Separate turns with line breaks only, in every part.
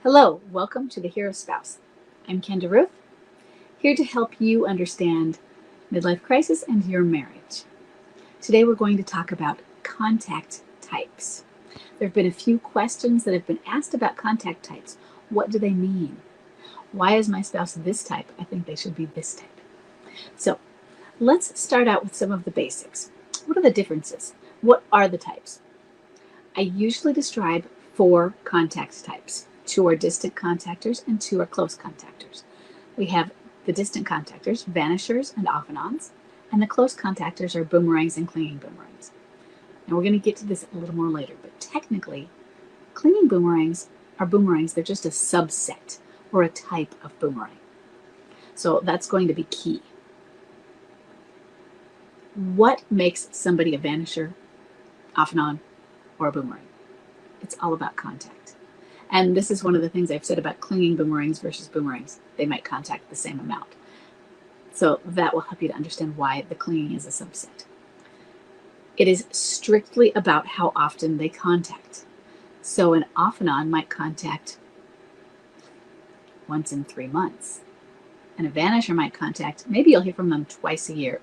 Hello, welcome to the Hero Spouse. I'm Kenda Ruth, here to help you understand midlife crisis and your marriage. Today we're going to talk about contact types. There have been a few questions that have been asked about contact types. What do they mean? Why is my spouse this type? I think they should be this type. So let's start out with some of the basics. What are the differences? What are the types? I usually describe 4 contact types. 2 are distant contactors and 2 are close contactors. We have the distant contactors, vanishers and off-and-ons, and the close contactors are boomerangs and clinging boomerangs. Now we're going to get to this a little more later, but technically, clinging boomerangs are boomerangs. They're just a subset or a type of boomerang. So that's going to be key. What makes somebody a vanisher, off-and-on, or a boomerang? It's all about contact. And this is one of the things I've said about clinging boomerangs versus boomerangs. They might contact the same amount. So that will help you to understand why the clinging is a subset. It is strictly about how often they contact. So an off and on might contact once in 3 months. And a vanisher might contact, maybe you'll hear from them twice a year,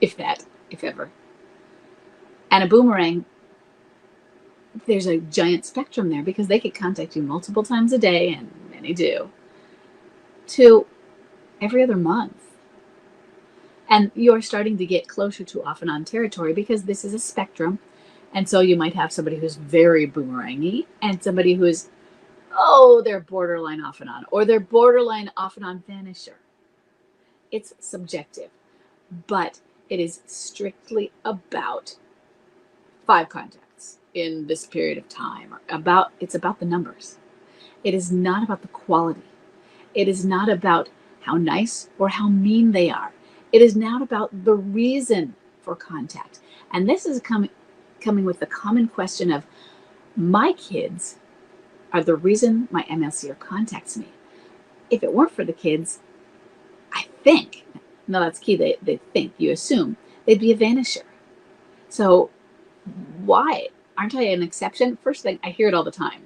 if that, if ever. And a boomerang, there's a giant spectrum there because they could contact you multiple times a day, and many do, to every other month. And you're starting to get closer to off and on territory because this is a spectrum. And so you might have somebody who's very boomerangy and somebody who is, they're borderline off and on, or they're borderline off and on vanisher. It's subjective, but it is strictly about 5 contacts in this period of time. It's about the numbers. It is not about the quality. It is not about how nice or how mean they are. It is not about the reason for contact. And this is coming with the common question of, my kids are the reason my MLCer contacts me. If it weren't for the kids, I think, no, that's key, they think, you assume, they'd be a vanisher. So why? Aren't I an exception? First thing, I hear it all the time.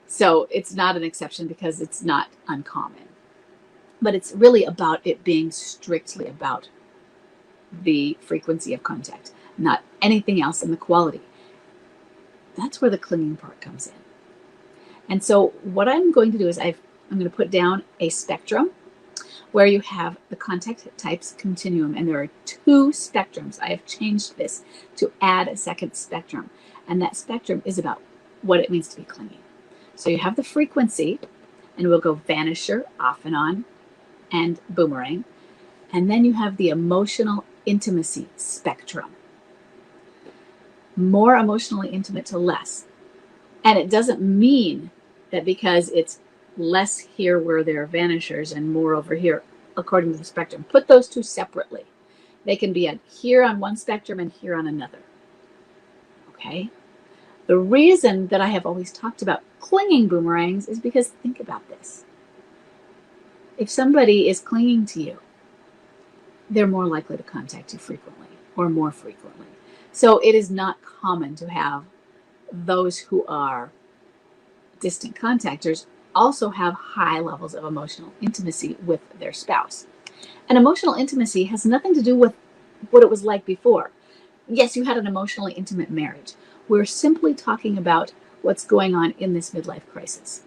So it's not an exception because it's not uncommon. But it's really about it being strictly about the frequency of contact, not anything else in the quality. That's where the clinging part comes in. And so what I'm going to do is I'm going to put down a spectrum where you have the contact types continuum, and there are 2 spectrums. I have changed this to add a second spectrum, and that spectrum is about what it means to be clinging. So you have the frequency, and we'll go vanisher, off and on, and boomerang, and then you have the emotional intimacy spectrum. More emotionally intimate to less. And it doesn't mean that because it's less here where they're vanishers and more over here according to the spectrum. Put those 2 separately. They can be here on one spectrum and here on another. Okay? The reason that I have always talked about clinging boomerangs is because think about this. If somebody is clinging to you, they're more likely to contact you frequently or more frequently. So it is not common to have those who are distant contactors also have high levels of emotional intimacy with their spouse. And emotional intimacy has nothing to do with what it was like before. Yes, you had an emotionally intimate marriage. We're simply talking about what's going on in this midlife crisis.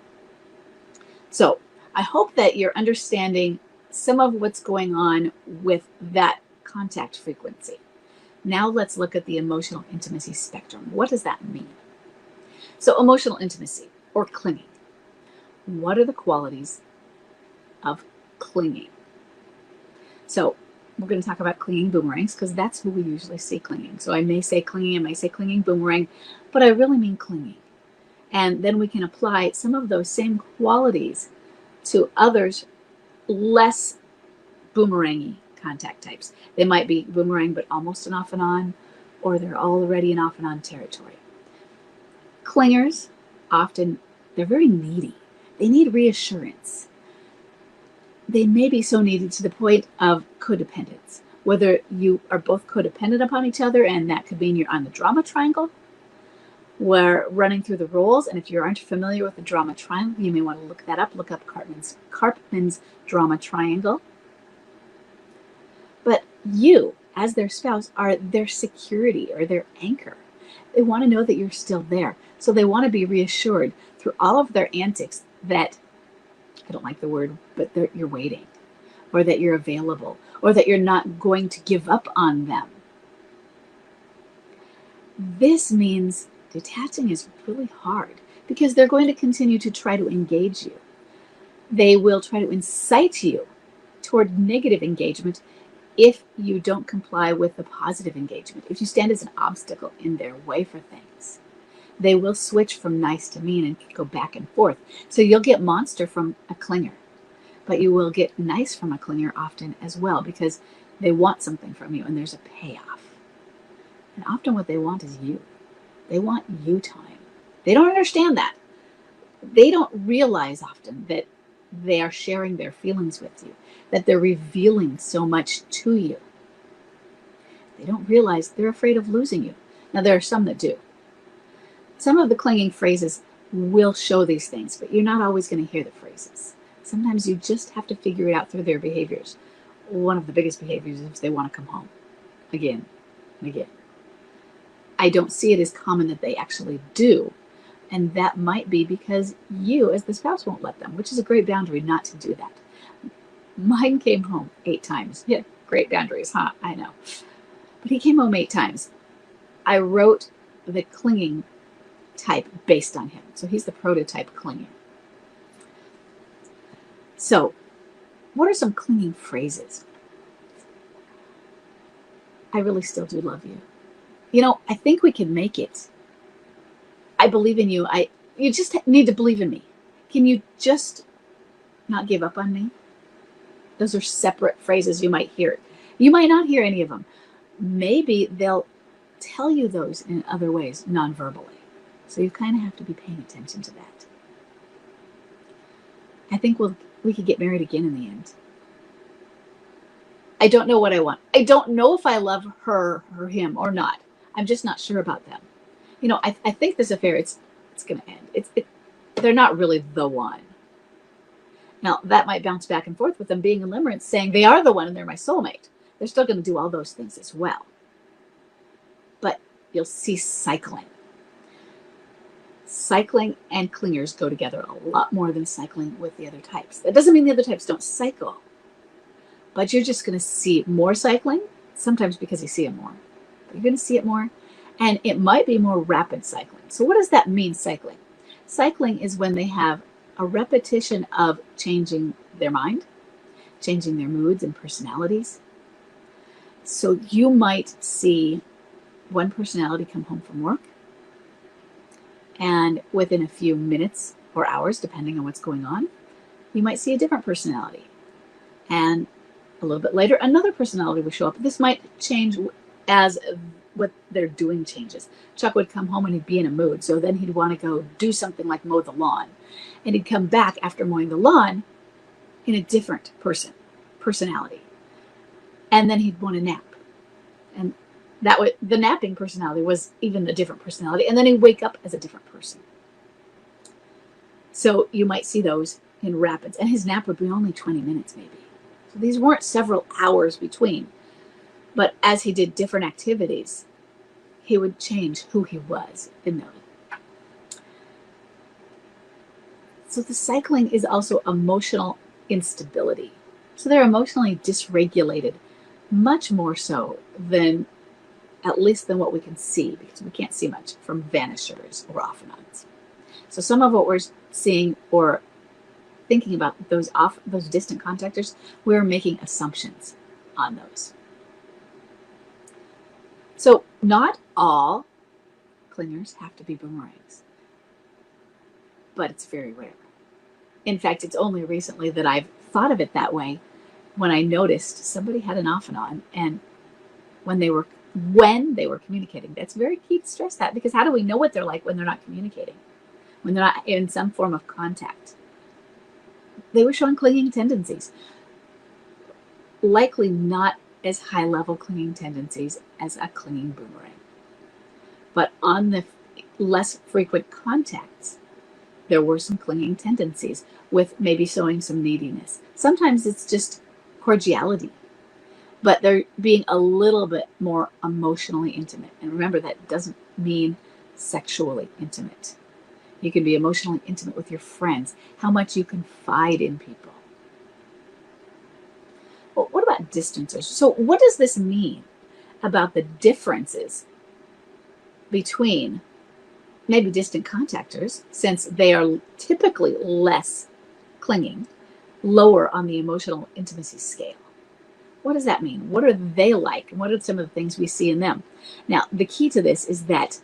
So I hope that you're understanding some of what's going on with that contact frequency. Now let's look at the emotional intimacy spectrum. What does that mean? So emotional intimacy or clinging. What are the qualities of clinging? So we're going to talk about clinging boomerangs because that's who we usually see clinging. So I may say clinging, I may say clinging boomerang, but I really mean clinging. And then we can apply some of those same qualities to others less boomerangy contact types. They might be boomerang but almost an off and on, or they're already in off and on territory. Clingers, often, they're very needy. They need reassurance. They may be so needy to the point of codependence, whether you are both codependent upon each other, and that could mean you're on the drama triangle, We're running through the roles, and if you aren't familiar with the drama triangle, you may want to look that up. Look up Karpman's drama triangle. But you, as their spouse, are their security or their anchor. They want to know that you're still there. So they want to be reassured through all of their antics that, I don't like the word, but you're waiting, or that you're available, or that you're not going to give up on them. This means detaching is really hard because they're going to continue to try to engage you. They will try to incite you toward negative engagement if you don't comply with the positive engagement, if you stand as an obstacle in their way for things. They will switch from nice to mean and go back and forth. So you'll get monster from a clinger, but you will get nice from a clinger often as well because they want something from you and there's a payoff. And often what they want is you. They want you time. They don't understand that. They don't realize often that they are sharing their feelings with you, that they're revealing so much to you. They don't realize they're afraid of losing you. Now, there are some that do. Some of the clinging phrases will show these things, but you're not always going to hear the phrases. Sometimes you just have to figure it out through their behaviors. One of the biggest behaviors is they want to come home again and again. I don't see it as common that they actually do. And that might be because you, as the spouse, won't let them, which is a great boundary not to do that. Mine came home 8 times. Yeah, great boundaries, huh? I know. But he came home 8 times. I wrote the clinging type based on him. So he's the prototype clinging. So what are some clinging phrases? I really still do love you. You know, I think we can make it. I believe in you. You just need to believe in me. Can you just not give up on me? Those are separate phrases you might hear. You might not hear any of them. Maybe they'll tell you those in other ways, non-verbally. So you kind of have to be paying attention to that. I think we could get married again in the end. I don't know what I want. I don't know if I love her or him or not. I'm just not sure about them. You know, I think this affair, it's going to end. They're not really the one. Now, that might bounce back and forth with them being in limerence, saying they are the one and they're my soulmate. They're still going to do all those things as well. But you'll see cycling. Cycling and clingers go together a lot more than cycling with the other types. That doesn't mean the other types don't cycle. But you're just going to see more cycling, sometimes because you see it more. But you're going to see it more. And it might be more rapid cycling. So what does that mean, cycling? Cycling is when they have a repetition of changing their mind, changing their moods and personalities. So you might see one personality come home from work, and within a few minutes or hours, depending on what's going on, you might see a different personality. And a little bit later, another personality will show up. This might change as what they're doing changes. Chuck would come home and he'd be in a mood. So then he'd want to go do something like mow the lawn. And he'd come back after mowing the lawn in a different personality. And then he'd want to nap. And that way, the napping personality was even a different personality. And then he'd wake up as a different person. So you might see those in rapids. And his nap would be only 20 minutes maybe. So these weren't several hours between. But as he did different activities, he would change who he was in those. So the cycling is also emotional instability. So they're emotionally dysregulated, much more so than, at least than what we can see, because we can't see much from vanishers or off-and-ons. So some of what we're seeing or thinking about those distant contactors, we're making assumptions on those. So not all clingers have to be boomerangs, but it's very rare. In fact, it's only recently that I've thought of it that way when I noticed somebody had an off and on, and when they were communicating. That's very key to stress that, because how do we know what they're like when they're not communicating, when they're not in some form of contact? They were showing clinging tendencies, likely not as high-level clinging tendencies as a clinging boomerang. But on the less frequent contacts, there were some clinging tendencies with maybe showing some neediness. Sometimes it's just cordiality, but they're being a little bit more emotionally intimate. And remember, that doesn't mean sexually intimate. You can be emotionally intimate with your friends, how much you confide in people. Well, what about distancers? So what does this mean about the differences between maybe distant contactors, since they are typically less clinging, lower on the emotional intimacy scale? What does that mean? What are they like? And what are some of the things we see in them? Now, the key to this is that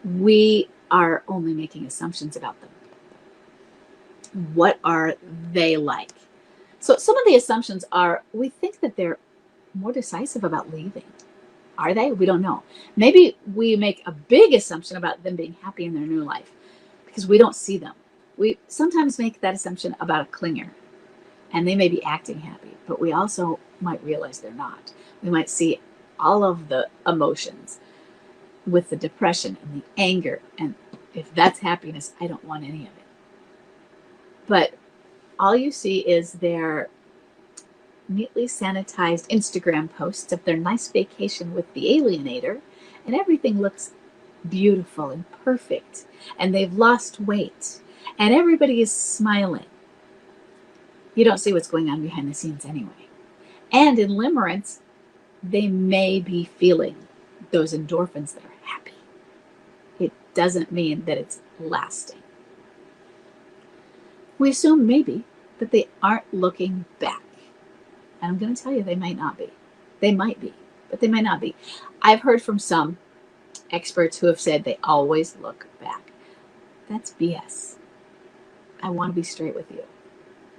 we are only making assumptions about them. What are they like? So some of the assumptions are, we think that they're more decisive about leaving. Are they? We don't know. Maybe we make a big assumption about them being happy in their new life because we don't see them. We sometimes make that assumption about a clinger, and they may be acting happy, but we also might realize they're not. We might see all of the emotions with the depression and the anger, and if that's happiness, I don't want any of it. But all you see is their neatly sanitized Instagram posts of their nice vacation with the alienator, and everything looks beautiful and perfect, and they've lost weight, and everybody is smiling. You don't see what's going on behind the scenes anyway. And in limerence, they may be feeling those endorphins that are happy. It doesn't mean that it's lasting. We assume maybe that they aren't looking back. And I'm going to tell you, they might not be. They might be, but they might not be. I've heard from some experts who have said they always look back. That's BS. I want to be straight with you.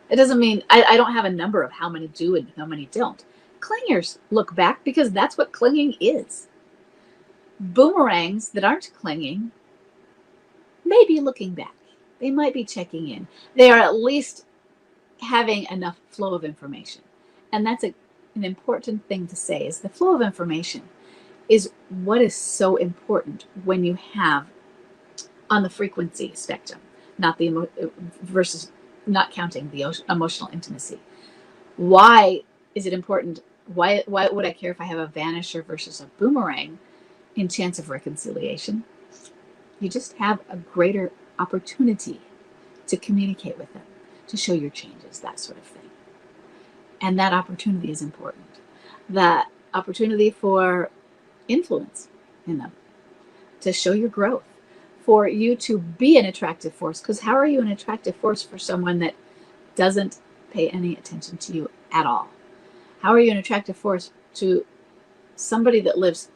It doesn't mean, I don't have a number of how many do and how many don't. Clingers look back because that's what clinging is. Boomerangs that aren't clinging may be looking back. They might be checking in. They are at least having enough flow of information. And that's an important thing to say, is the flow of information is what is so important when you have on the frequency spectrum, not the versus not counting the emotional intimacy. Why is it important? Why would I care if I have a vanisher versus a boomerang in chance of reconciliation? You just have a greater opportunity to communicate with them, to show your changes, that sort of thing. And that opportunity is important. The opportunity for influence in them, to show your growth, for you to be an attractive force. Because how are you an attractive force for someone that doesn't pay any attention to you at all? How are you an attractive force to somebody that lives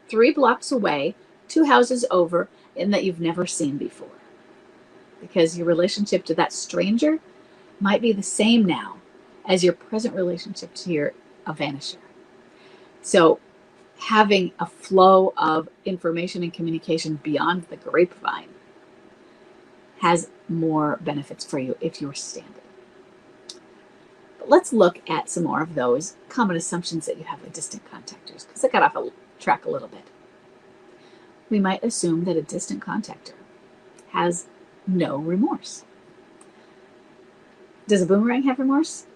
3 blocks away, 2 houses over, and that you've never seen before? Because your relationship to that stranger might be the same now as your present relationship to your vanisher. So having a flow of information and communication beyond the grapevine has more benefits for you if you're standing. But let's look at some more of those common assumptions that you have with distant contactors, because I got off track a little bit. We might assume that a distant contactor has no remorse. Does a boomerang have remorse?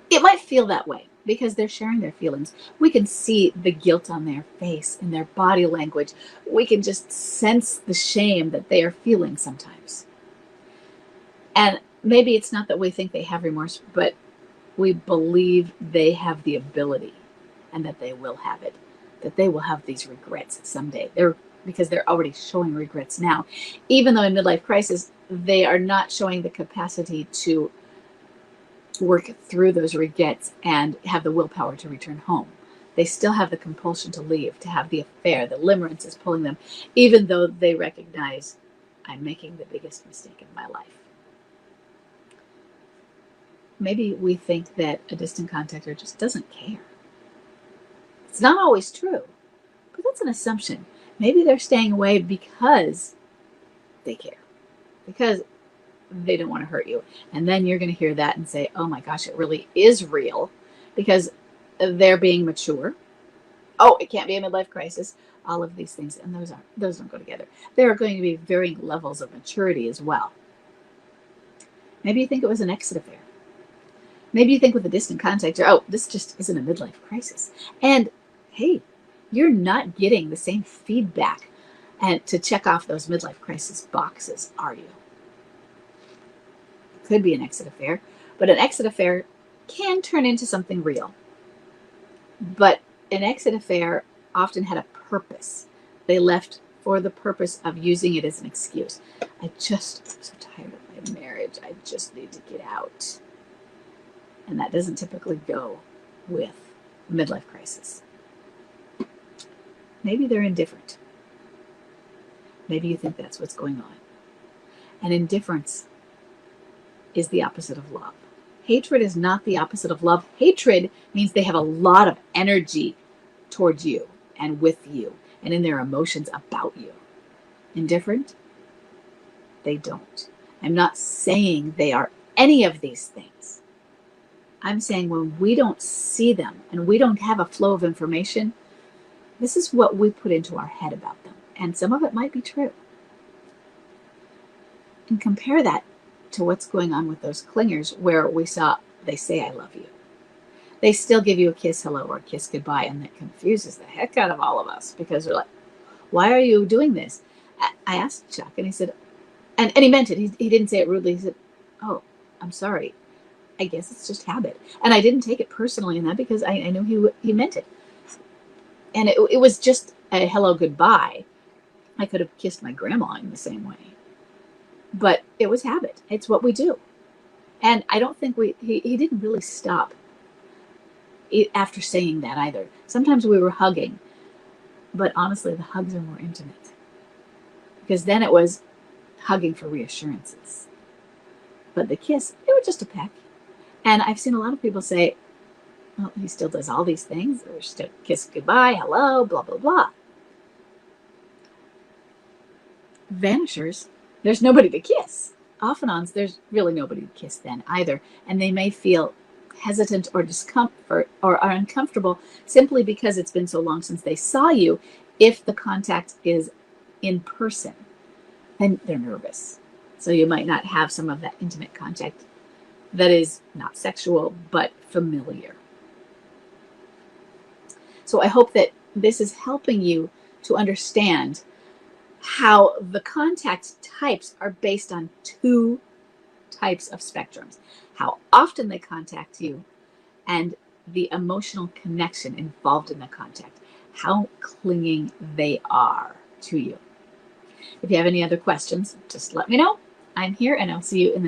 It might feel that way because they're sharing their feelings. We can see the guilt on their face and their body language. We can just sense the shame that they are feeling sometimes. And maybe it's not that we think they have remorse, but we believe they have the ability and that they will have it, that they will have these regrets someday. Because they're already showing regrets now. Even though in midlife crisis, they are not showing the capacity to work through those regrets and have the willpower to return home. They still have the compulsion to leave, to have the affair. The limerence is pulling them, even though they recognize, I'm making the biggest mistake in my life. Maybe we think that a distant contactor just doesn't care. It's not always true, but that's an assumption. Maybe they're staying away because they care, because they don't want to hurt you. And then you're going to hear that and say, oh my gosh, it really is real, because they're being mature oh, it can't be a midlife crisis. All of these things, and those don't go together. There are going to be varying levels of maturity as well. Maybe you think it was an exit affair. Maybe you think with a distant contact, oh, this just isn't a midlife crisis. And hey, you're not getting the same feedback and to check off those midlife crisis boxes, are you? It could be an exit affair, but an exit affair can turn into something real. But an exit affair often had a purpose. They left for the purpose of using it as an excuse. I'm so tired of my marriage. I just need to get out. And that doesn't typically go with a midlife crisis. Maybe they're indifferent. Maybe you think that's what's going on. And indifference is the opposite of love. Hatred is not the opposite of love. Hatred means they have a lot of energy towards you and with you and in their emotions about you. Indifferent? They don't. I'm not saying they are any of these things. I'm saying when we don't see them and we don't have a flow of information, this is what we put into our head about them. And some of it might be true. And compare that to what's going on with those clingers where they say, I love you. They still give you a kiss hello or a kiss goodbye, and that confuses the heck out of all of us because they're like, why are you doing this? I asked Chuck, and he said, and he meant it. He didn't say it rudely. He said, oh, I'm sorry. I guess it's just habit. And I didn't take it personally in that because I knew he meant it. And it was just a hello goodbye. I could have kissed my grandma in the same way. But it was habit. It's what we do. And I don't think he didn't really stop after saying that either. Sometimes we were hugging, but honestly, the hugs are more intimate. Because then it was hugging for reassurances. But the kiss, it was just a peck. And I've seen a lot of people say, well, he still does all these things. Or still kiss goodbye, hello, blah, blah, blah. Vanishers, there's nobody to kiss. Off-and-ons, there's really nobody to kiss then either. And they may feel hesitant or discomfort or are uncomfortable simply because it's been so long since they saw you. If the contact is in person, then they're nervous. So you might not have some of that intimate contact that is not sexual, but familiar. So I hope that this is helping you to understand how the contact types are based on two types of spectrums. How often they contact you and the emotional connection involved in the contact. How clinging they are to you. If you have any other questions, just let me know. I'm here and I'll see you in the next